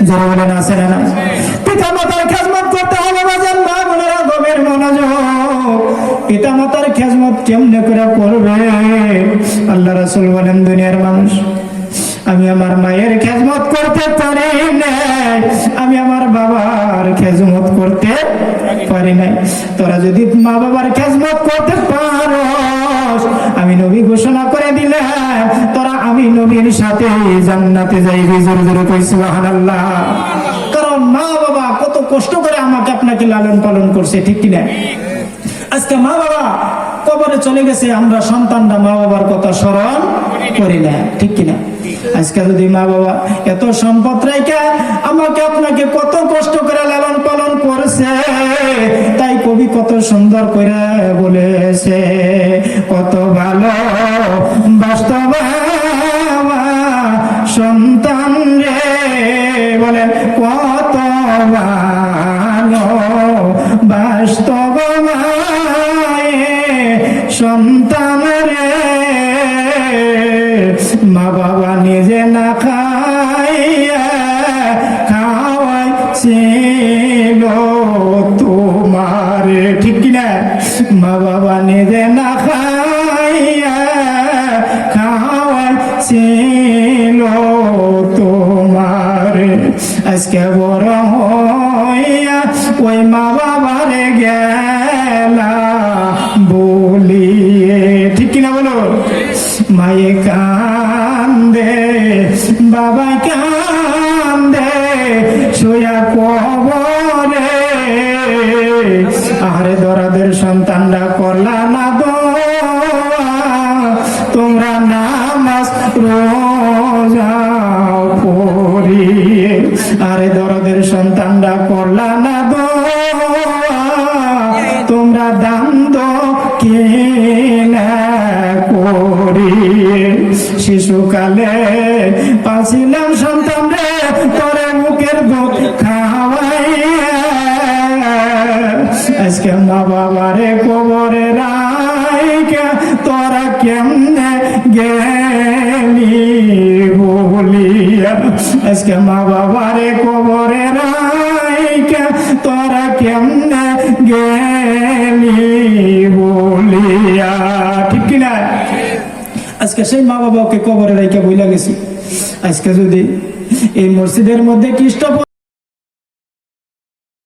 যারা বলেন আছে না নাই? পিতা মাতার খেজমত করতে হবে বাজান, মা বোনেরা গভীর মনোযোগ। পিতা মাতার খেজমত কেমনে করে করবে? আল্লাহ রাসূল বলেন, দুনিয়ার মানুষ, আমি আমার মায়ের খেজমত করতে পারি নাই, আমি আমার বাবার খেজমত করতে পারি নাই। তোরা যদি মা বাবার খেজমত করতে পারোস, আমি নবী ঘোষণা করে দিলাম, তোরা আমি নবীর সাথে জান্নাতে যাইবি। জোরে জোরে কই সুবহানাল্লাহ। কারণ মা বাবা কত কষ্ট করে আমাকে আপনাকে লালন পালন করছে, ঠিক কিনা? আজকে মা বাবা কবরে চলে গেছে, আমরা সন্তানরা মা বাবার কথা স্মরণ করি না, ঠিক কিনা? আজকে যদি মা বাবা এত সম্পদ রেখে আমাকে আপনাকে কত কষ্ট করে লালন পালন করছে, তাই কবি কত সুন্দর করে বলেছে, কত ভালো বাস্তব সন্তান রে, বলেন কত ভালো বাস্তব সন্তান রে, মা বাবা নিজে না খাইয়া খাওয়াইছিল তোমারে, ঠিক কিনা? মা বাবা নিজে না খাইয়া খাওয়াইছিল তোমারে, আজকে বড় হইয়া ওই মা বাবারে গেলা বলিয়ে, ঠিক কিনা বলো? মায়ে কান্দে, বাবা কান্দে, শুয়া কবরে, আরে দরাদের সন্তানরা করলা না দোয়া, তোমরা নামাজ রোজা পড়িয়ে, আরে দরাদের সন্তানরা করলা না দোয়া, তোমরা দান দক্ষিণা করিয়ে, শিশুকালে পাছিলাম সন্তান রে, তোরে মুখের দুধ খাওয়াইয়া, আজকে মা বাবারে কবরে রাইখা তোরা কেমনে গেলি বলিয়া, আজকে মা বাবারে কবরে রাইখা তোরা কেমনে গেলি বলিয়া, ঠিক কিনা? আজকে সেই মা বাবাকে কবরে রাইখা বইলা গেছি। আজকে যদি এই মসজিদের মধ্যে খ্রিস্ট